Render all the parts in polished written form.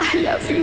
I love you.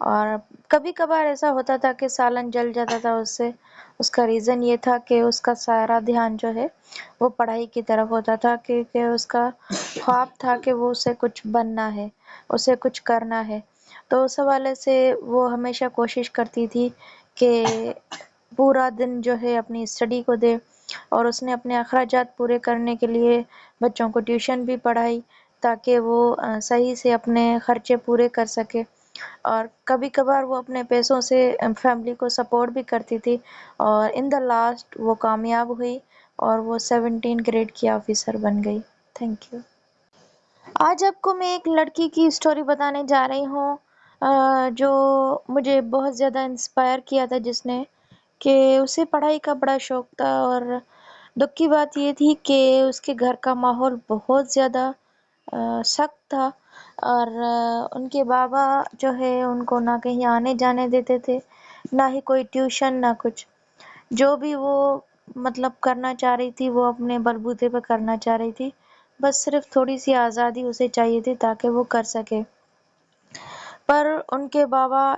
اور کبھی کبھار ایسا ہوتا تھا کہ سالن جل جاتا تھا اس سے. اس کا ریزن یہ تھا کہ اس کا سارا دھیان جو ہے وہ پڑھائی کی طرف ہوتا تھا، کیونکہ اس کا خواب تھا کہ وہ اسے کچھ بننا ہے، اسے کچھ کرنا ہے. تو اس حوالے سے وہ ہمیشہ کوشش کرتی تھی کہ پورا دن جو ہے اپنی اسٹڈی کو دے، اور اس نے اپنے اخراجات پورے کرنے کے لیے بچوں کو ٹیوشن بھی پڑھائی تاکہ وہ صحیح سے اپنے خرچے پورے کر سکے. اور کبھی کبھار وہ اپنے پیسوں سے فیملی کو سپورٹ بھی کرتی تھی، اور ان دا لاسٹ وہ کامیاب ہوئی اور وہ 17 گریڈ کی آفیسر بن گئی. Thank you. آج آپ کو میں ایک لڑکی کی اسٹوری بتانے جا رہی ہوں جو مجھے بہت زیادہ انسپائر کیا تھا، جس نے کہ اسے پڑھائی کا بڑا شوق تھا. اور دکھ کی بات یہ تھی کہ اس کے گھر کا ماحول بہت زیادہ سخت تھا، اور ان کے بابا جو ہے ان کو نہ کہیں آنے جانے دیتے تھے، نہ ہی کوئی ٹیوشن، نہ کچھ. جو بھی وہ مطلب کرنا چاہ رہی تھی وہ اپنے بلبوتے پہ کرنا چاہ رہی تھی، بس صرف تھوڑی سی آزادی اسے چاہیے تھی تاکہ وہ کر سکے. پر ان کے بابا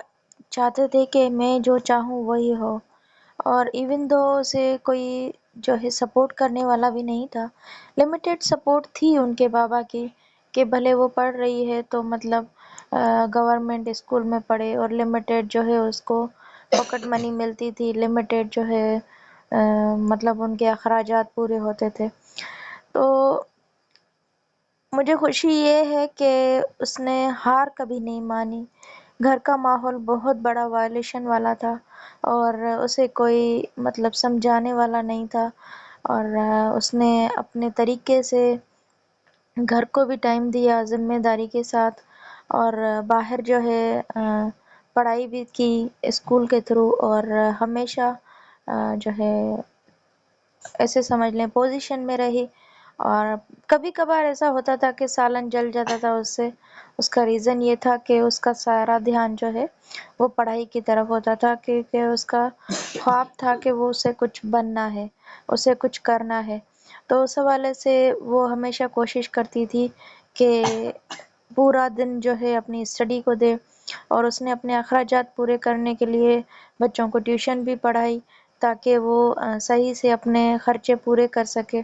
چاہتے تھے کہ میں جو چاہوں وہی ہو، اور ایون دو اسے کوئی جو ہے سپورٹ کرنے والا بھی نہیں تھا. لمیٹیڈ سپورٹ تھی ان کے بابا کی کہ بھلے وہ پڑھ رہی ہے تو مطلب گورنمنٹ اسکول میں پڑھے، اور لمیٹیڈ جو ہے اس کو پاکٹ منی ملتی تھی، لمیٹیڈ جو ہے مطلب ان کے اخراجات پورے ہوتے تھے. تو مجھے خوشی یہ ہے کہ اس نے ہار کبھی نہیں مانی. گھر کا ماحول بہت بڑا وائلیشن والا تھا، اور اسے کوئی مطلب سمجھانے والا نہیں تھا، اور اس نے اپنے طریقے سے گھر کو بھی ٹائم دیا ذمہ داری کے ساتھ، اور باہر جو ہے پڑھائی بھی کی اسکول کے تھرو، اور ہمیشہ جو ہے ایسے سمجھ لیں پوزیشن میں رہی. اور کبھی کبھار ایسا ہوتا تھا کہ سالن جل جاتا تھا اس سے. اس کا ریزن یہ تھا کہ اس کا سارا دھیان جو ہے وہ پڑھائی کی طرف ہوتا تھا، کیونکہ اس کا خواب تھا کہ وہ اسے کچھ بننا ہے، اسے کچھ کرنا ہے. تو اس حوالے سے وہ ہمیشہ کوشش کرتی تھی کہ پورا دن جو ہے اپنی اسٹڈی کو دے، اور اس نے اپنے اخراجات پورے کرنے کے لیے بچوں کو ٹیوشن بھی پڑھائی تاکہ وہ صحیح سے اپنے خرچے پورے کر سکے.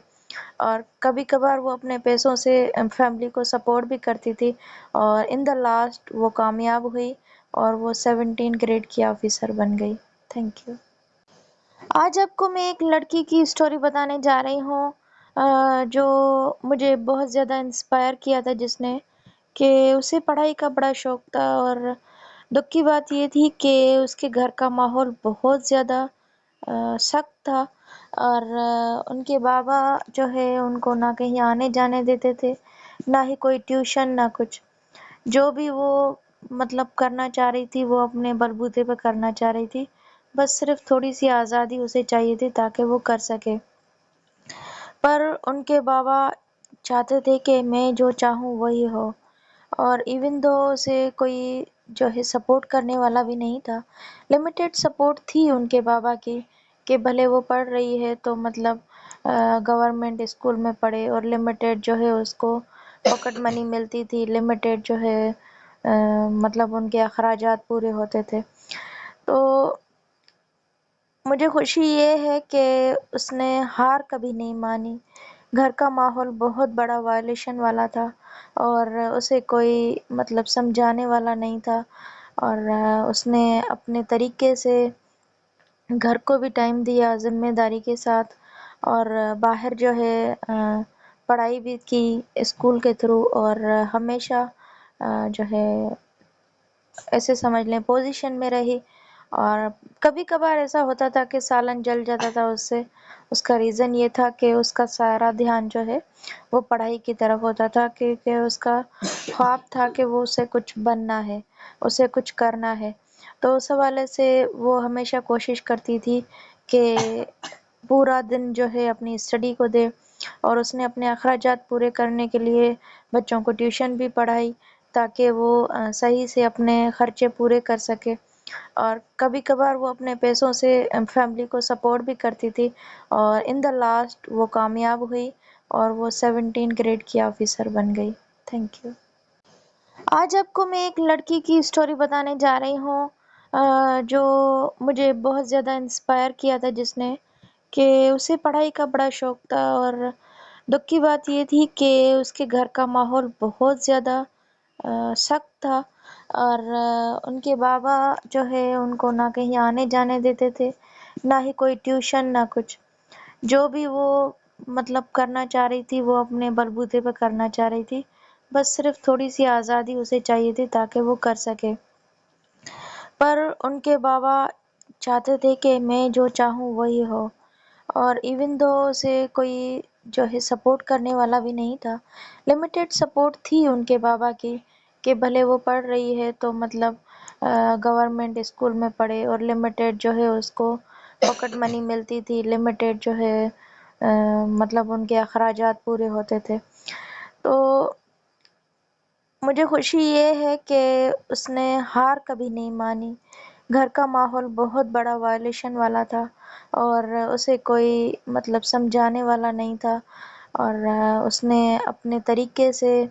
اور کبھی کبھار وہ اپنے پیسوں سے فیملی کو سپورٹ بھی کرتی تھی، اور ان دا لاسٹ وہ کامیاب ہوئی اور وہ 17 گریڈ کی آفیسر بن گئی. Thank you. آج آپ کو میں ایک لڑکی کی اسٹوری بتانے جا رہی ہوں جو مجھے بہت زیادہ انسپائر کیا تھا، جس نے کہ اسے پڑھائی کا بڑا شوق تھا. اور دکھ کی بات یہ تھی کہ اس کے گھر کا ماحول بہت زیادہ سخت تھا، اور ان کے بابا جو ہے ان کو نہ کہیں آنے جانے دیتے تھے، نہ ہی کوئی ٹیوشن، نہ کچھ. جو بھی وہ مطلب کرنا چاہ رہی تھی وہ اپنے بلبوتے پہ کرنا چاہ رہی تھی، بس صرف تھوڑی سی آزادی اسے چاہیے تھی تاکہ وہ کر سکے. پر ان کے بابا چاہتے تھے کہ میں جو چاہوں وہی ہو، اور ایون دو اسے کوئی جو ہے سپورٹ کرنے والا بھی نہیں تھا. لمیٹیڈ سپورٹ تھی ان کے بابا کی کہ بھلے وہ پڑھ رہی ہے تو مطلب گورنمنٹ اسکول میں پڑھے، اور لمیٹیڈ جو ہے اس کو پاکٹ منی ملتی تھی، لمیٹیڈ جو ہے مطلب ان کے اخراجات پورے ہوتے تھے. تو مجھے خوشی یہ ہے کہ اس نے ہار کبھی نہیں مانی. گھر کا ماحول بہت بڑا وائلیشن والا تھا، اور اسے کوئی مطلب سمجھانے والا نہیں تھا، اور اس نے اپنے طریقے سے گھر کو بھی ٹائم دیا ذمہ داری کے ساتھ، اور باہر جو ہے پڑھائی بھی کی اسکول کے تھرو، اور ہمیشہ جو ہے ایسے سمجھ لیں پوزیشن میں رہی. اور کبھی کبھار ایسا ہوتا تھا کہ سالن جل جاتا تھا اس سے. اس کا ریزن یہ تھا کہ اس کا سارا دھیان جو ہے وہ پڑھائی کی طرف ہوتا تھا، کیونکہ اس کا خواب تھا کہ وہ اسے کچھ بننا ہے، اسے کچھ کرنا ہے. تو اس حوالے سے وہ ہمیشہ کوشش کرتی تھی کہ پورا دن جو ہے اپنی اسٹڈی کو دے، اور اس نے اپنے اخراجات پورے کرنے کے لیے بچوں کو ٹیوشن بھی پڑھائی تاکہ وہ صحیح سے اپنے خرچے پورے کر سکے. اور کبھی کبھار وہ اپنے پیسوں سے فیملی کو سپورٹ بھی کرتی تھی، اور ان دا لاسٹ وہ کامیاب ہوئی اور وہ 17 گریڈ کی آفیسر بن گئی. Thank you. آج آپ کو میں ایک لڑکی کی اسٹوری بتانے جا رہی ہوں جو مجھے بہت زیادہ انسپائر کیا تھا، جس نے کہ اسے پڑھائی کا بڑا شوق تھا، اور دکھ کی بات یہ تھی کہ اس کے گھر کا ماحول بہت زیادہ سخت تھا، اور ان کے بابا جو ہے ان کو نہ کہیں آنے جانے دیتے تھے، نہ ہی کوئی ٹیوشن، نہ کچھ. جو بھی وہ مطلب کرنا چاہ رہی تھی وہ اپنے بلبوتے پہ کرنا چاہ رہی تھی، بس صرف تھوڑی سی آزادی اسے چاہیے تھی تاکہ وہ کر سکے. پر ان کے بابا چاہتے تھے کہ میں جو چاہوں وہی ہو، اور ایون دو اسے کوئی جو ہے سپورٹ کرنے والا بھی نہیں تھا. لمیٹڈ سپورٹ تھی ان کے بابا کی کہ بھلے وہ پڑھ رہی ہے تو مطلب گورنمنٹ اسکول میں پڑھے، اور لمیٹڈ جو ہے اس کو پاکٹ منی ملتی تھی، لمیٹڈ جو ہے مطلب ان کے اخراجات پورے ہوتے تھے. تو مجھے خوشی یہ ہے کہ اس نے ہار کبھی نہیں مانی. گھر کا ماحول بہت بڑا وائلیشن والا تھا، اور اسے کوئی مطلب سمجھانے والا نہیں تھا، اور اس نے اپنے طریقے سے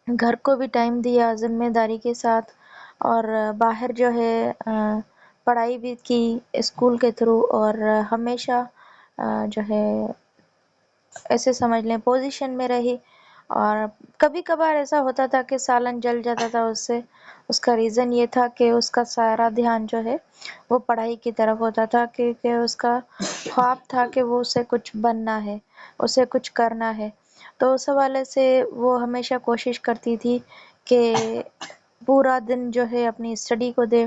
گھر کو بھی ٹائم دیا ذمہ داری کے ساتھ، اور باہر جو ہے پڑھائی بھی کی اسکول کے تھرو، اور ہمیشہ جو ہے ایسے سمجھ لیں پوزیشن میں رہی. اور کبھی کبھار ایسا ہوتا تھا کہ سالن جل جاتا تھا اس سے، اس کا ریزن یہ تھا کہ اس کا سارا دھیان جو ہے وہ پڑھائی کی طرف ہوتا تھا، کیونکہ اس کا خواب تھا کہ وہ اسے کچھ بننا ہے، اسے کچھ کرنا ہے. تو اس حوالے سے وہ ہمیشہ کوشش کرتی تھی کہ پورا دن جو ہے اپنی اسٹڈی کو دے،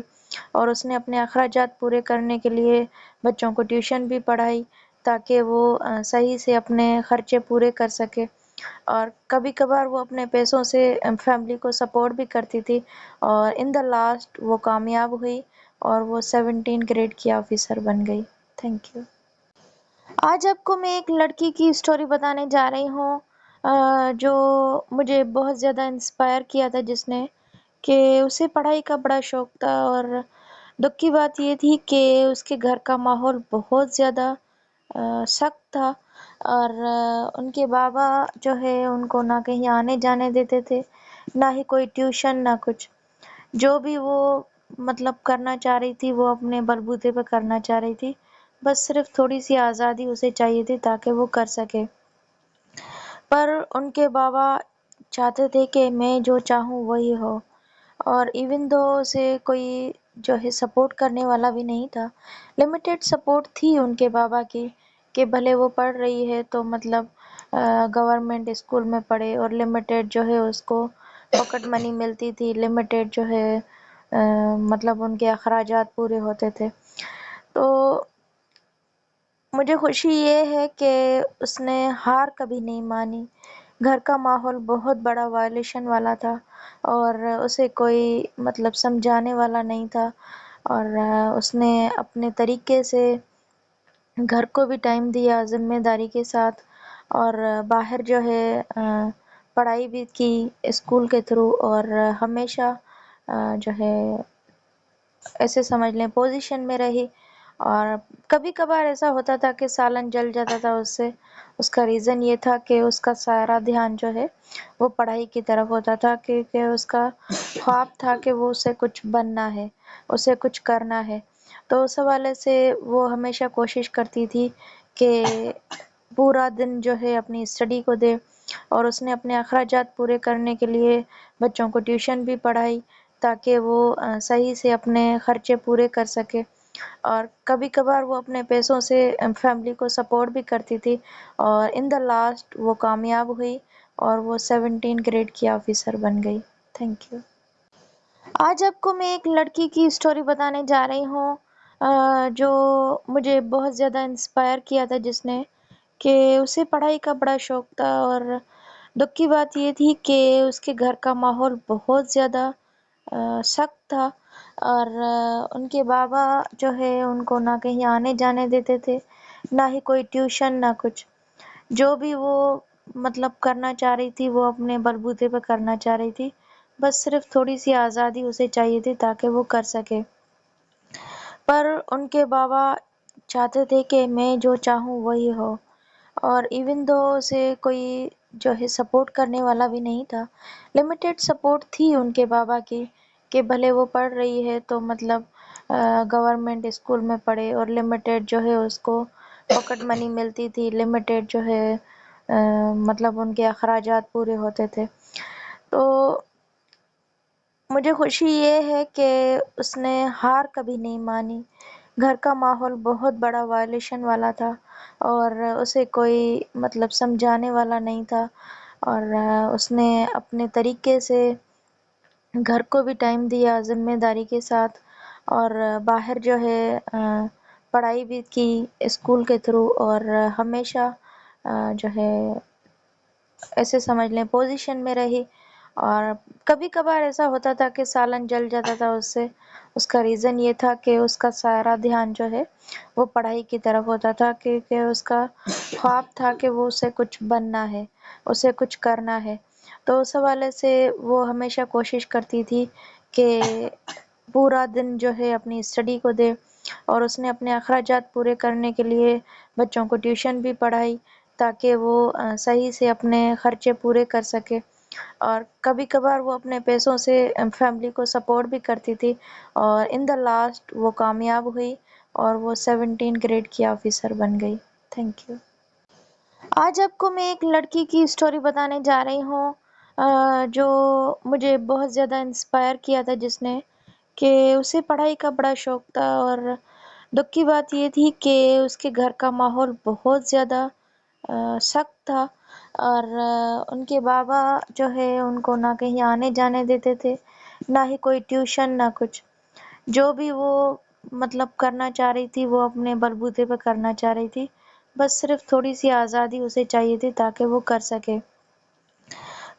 اور اس نے اپنے اخراجات پورے کرنے کے لیے بچوں کو ٹیوشن بھی پڑھائی تاکہ وہ صحیح سے اپنے خرچے پورے کر سکے. اور کبھی کبھار وہ اپنے پیسوں سے فیملی کو سپورٹ بھی کرتی تھی، اور ان دا لاسٹ وہ کامیاب ہوئی اور وہ 17 گریڈ کی آفیسر بن گئی. Thank you. آج آپ کو میں ایک لڑکی کی اسٹوری بتانے جا رہی ہوں جو مجھے بہت زیادہ انسپائر کیا تھا، جس نے کہ اسے پڑھائی کا بڑا شوق تھا، اور دکھ کی بات یہ تھی کہ اس کے گھر کا ماحول بہت زیادہ سخت تھا، اور ان کے بابا جو ہے ان کو نہ کہیں آنے جانے دیتے تھے، نہ ہی کوئی ٹیوشن، نہ کچھ. جو بھی وہ مطلب کرنا چاہ رہی تھی وہ اپنے بلبوتے پہ کرنا چاہ رہی تھی، بس صرف تھوڑی سی آزادی اسے چاہیے تھی تاکہ وہ کر سکے. پر ان کے بابا چاہتے تھے کہ میں جو چاہوں وہی ہو، اور ایون دو اسے کوئی جو ہے سپورٹ کرنے والا بھی نہیں تھا. لمیٹڈ سپورٹ تھی ان کے بابا کی کہ بھلے وہ پڑھ رہی ہے تو مطلب گورنمنٹ اسکول میں پڑھے، اور لمیٹڈ جو ہے اس کو پاکٹ منی ملتی تھی، لمیٹڈ جو ہے مطلب ان کے اخراجات پورے ہوتے تھے. تو مجھے خوشی یہ ہے کہ اس نے ہار کبھی نہیں مانی. گھر کا ماحول بہت بڑا وائلیشن والا تھا، اور اسے کوئی مطلب سمجھانے والا نہیں تھا، اور اس نے اپنے طریقے سے گھر کو بھی ٹائم دیا ذمہ داری کے ساتھ، اور باہر جو ہے پڑھائی بھی کی اسکول کے تھرو، اور ہمیشہ جو ہے ایسے سمجھ لیں پوزیشن میں رہی. اور کبھی کبھار ایسا ہوتا تھا کہ سالن جل جاتا تھا اس سے، اس کا ریزن یہ تھا کہ اس کا سارا دھیان جو ہے وہ پڑھائی کی طرف ہوتا تھا، کیونکہ اس کا خواب تھا کہ وہ اسے کچھ بننا ہے، اسے کچھ کرنا ہے. تو اس حوالے سے وہ ہمیشہ کوشش کرتی تھی کہ پورا دن جو ہے اپنی اسٹڈی کو دے، اور اس نے اپنے اخراجات پورے کرنے کے لیے بچوں کو ٹیوشن بھی پڑھائی تاکہ وہ صحیح سے اپنے خرچے پورے کر سکے. اور کبھی کبھار وہ اپنے پیسوں سے فیملی کو سپورٹ بھی کرتی تھی، اور ان دا لاسٹ وہ کامیاب ہوئی اور وہ 17 گریڈ کی آفیسر بن گئی. Thank you. آج آپ کو میں ایک لڑکی کی اسٹوری بتانے جا رہی ہوں جو مجھے بہت زیادہ انسپائر کیا تھا، جس نے کہ اسے پڑھائی کا بڑا شوق تھا، اور دکھ کی بات یہ تھی کہ اس کے گھر کا ماحول بہت زیادہ سخت تھا، اور ان کے بابا جو ہے ان کو نہ کہیں آنے جانے دیتے تھے، نہ ہی کوئی ٹیوشن، نہ کچھ. جو بھی وہ مطلب کرنا چاہ رہی تھی وہ اپنے بلبوتے پہ کرنا چاہ رہی تھی، بس صرف تھوڑی سی آزادی اسے چاہیے تھی تاکہ وہ کر سکے. پر ان کے بابا چاہتے تھے کہ میں جو چاہوں وہی ہو، اور ایون دو اسے کوئی جو ہے سپورٹ کرنے والا بھی نہیں تھا. لمیٹیڈ سپورٹ تھی ان کے بابا کی کہ بھلے وہ پڑھ رہی ہے تو مطلب گورنمنٹ اسکول میں پڑھے، اور لمیٹیڈ جو ہے اس کو پاکٹ منی ملتی تھی، لمیٹیڈ جو ہے مطلب ان کے اخراجات پورے ہوتے تھے. تو مجھے خوشی یہ ہے کہ اس نے ہار کبھی نہیں مانی. گھر کا ماحول بہت بڑا وائلیشن والا تھا اور اسے کوئی مطلب سمجھانے والا نہیں تھا، اور اس نے اپنے طریقے سے گھر کو بھی ٹائم دیا ذمہ داری کے ساتھ، اور باہر جو ہے پڑھائی بھی کی اسکول کے تھرو، اور ہمیشہ جو ہے ایسے سمجھ لیں پوزیشن میں رہی. اور کبھی کبھار ایسا ہوتا تھا کہ سالن جل جاتا تھا اس سے، اس کا ریزن یہ تھا کہ اس کا سارا دھیان جو ہے وہ پڑھائی کی طرف ہوتا تھا، کیونکہ اس کا خواب تھا کہ وہ اسے کچھ بننا ہے، اسے کچھ کرنا ہے. تو اس حوالے سے وہ ہمیشہ کوشش کرتی تھی کہ پورا دن جو ہے اپنی اسٹڈی کو دے، اور اس نے اپنے اخراجات پورے کرنے کے لیے بچوں کو ٹیوشن بھی پڑھائی تاکہ وہ صحیح سے اپنے خرچے پورے کر سکے. اور کبھی کبھار وہ اپنے پیسوں سے فیملی کو سپورٹ بھی کرتی تھی، اور ان دا لاسٹ وہ کامیاب ہوئی اور وہ 17 گریڈ کی آفیسر بن گئی. Thank you. آج آپ کو میں ایک لڑکی کی اسٹوری بتانے جا رہی ہوں جو مجھے بہت زیادہ انسپائر کیا تھا، جس نے کہ اسے پڑھائی کا بڑا شوق تھا، اور دکھ کی بات یہ تھی کہ اس کے گھر کا ماحول بہت زیادہ سخت تھا، اور ان کے بابا جو ہے ان کو نہ کہیں آنے جانے دیتے تھے، نہ ہی کوئی ٹیوشن، نہ کچھ. جو بھی وہ مطلب کرنا چاہ رہی تھی وہ اپنے بلبوتے پہ کرنا چاہ رہی تھی، بس صرف تھوڑی سی آزادی اسے چاہیے تھی تاکہ وہ کر سکے.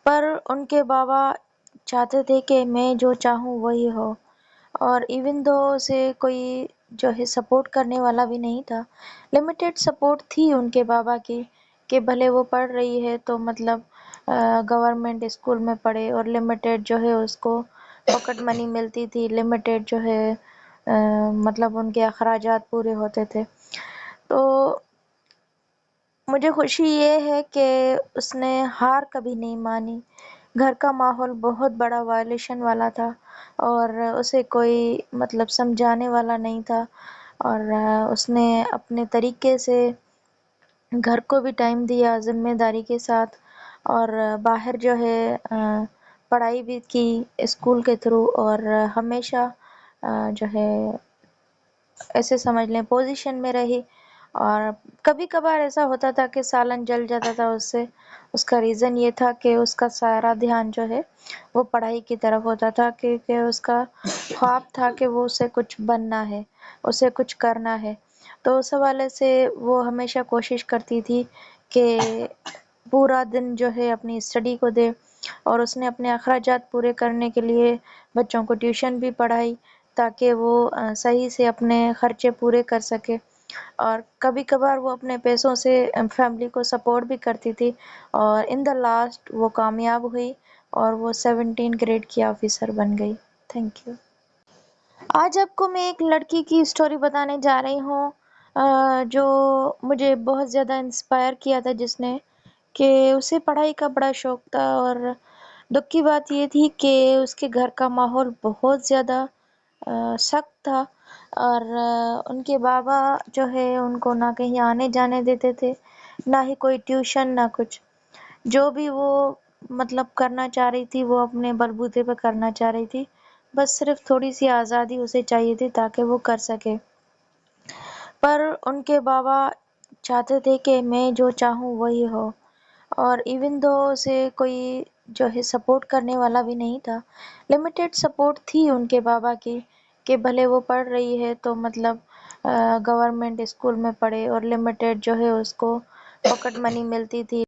پر ان کے بابا چاہتے تھے کہ میں جو چاہوں وہی ہو، اور ایون دو اسے کوئی جو ہے سپورٹ کرنے والا بھی نہیں تھا. لمیٹیڈ سپورٹ تھی ان کے بابا کی کہ بھلے وہ پڑھ رہی ہے تو مطلب گورنمنٹ اسکول میں پڑھے، اور لمیٹیڈ جو ہے اس کو پاکٹ منی ملتی تھی، لمیٹیڈ جو ہے مطلب ان کے اخراجات پورے ہوتے تھے. تو مجھے خوشی یہ ہے کہ اس نے ہار کبھی نہیں مانی. گھر کا ماحول بہت بڑا وائلیشن والا تھا اور اسے کوئی مطلب سمجھانے والا نہیں تھا، اور اس نے اپنے طریقے سے گھر کو بھی ٹائم دیا ذمہ داری کے ساتھ، اور باہر جو ہے پڑھائی بھی کی اسکول کے تھرو، اور ہمیشہ جو ہے ایسے سمجھ لیں پوزیشن میں رہی. اور کبھی کبھار ایسا ہوتا تھا کہ سالن جل جاتا تھا اس سے، اس کا ریزن یہ تھا کہ اس کا سارا دھیان جو ہے وہ پڑھائی کی طرف ہوتا تھا، کیونکہ اس کا خواب تھا کہ وہ اسے کچھ بننا ہے، اسے کچھ کرنا ہے. تو اس حوالے سے وہ ہمیشہ کوشش کرتی تھی کہ پورا دن جو ہے اپنی اسٹڈی کو دے، اور اس نے اپنے اخراجات پورے کرنے کے لیے بچوں کو ٹیوشن بھی پڑھائی تاکہ وہ صحیح سے اپنے خرچے پورے کر سکے. اور کبھی کبھار وہ اپنے پیسوں سے فیملی کو سپورٹ بھی کرتی تھی، اور ان دا لاسٹ وہ کامیاب ہوئی اور وہ 17 گریڈ کی آفیسر بن گئی. Thank you. آج آپ کو میں ایک لڑکی کی اسٹوری بتانے جا رہی ہوں جو مجھے بہت زیادہ انسپائر کیا تھا، جس نے کہ اسے پڑھائی کا بڑا شوق تھا. اور دکھ کی بات یہ تھی کہ اس کے گھر کا ماحول بہت زیادہ سخت تھا، اور ان کے بابا جو ہے ان کو نہ کہیں آنے جانے دیتے تھے، نہ ہی کوئی ٹیوشن، نہ کچھ. جو بھی وہ مطلب کرنا چاہ رہی تھی وہ اپنے بلبوتے پہ کرنا چاہ رہی تھی، بس صرف تھوڑی سی آزادی اسے چاہیے تھی تاکہ وہ کر سکے. پر ان کے بابا چاہتے تھے کہ میں جو چاہوں وہی ہو، اور ایون دو اسے کوئی جو ہے سپورٹ کرنے والا بھی نہیں تھا. لمیٹیڈ سپورٹ تھی ان کے بابا کی کہ بھلے وہ پڑھ رہی ہے تو مطلب گورنمنٹ اسکول میں پڑھے، اور لمیٹیڈ جو ہے اس کو پاکٹ منی ملتی تھی.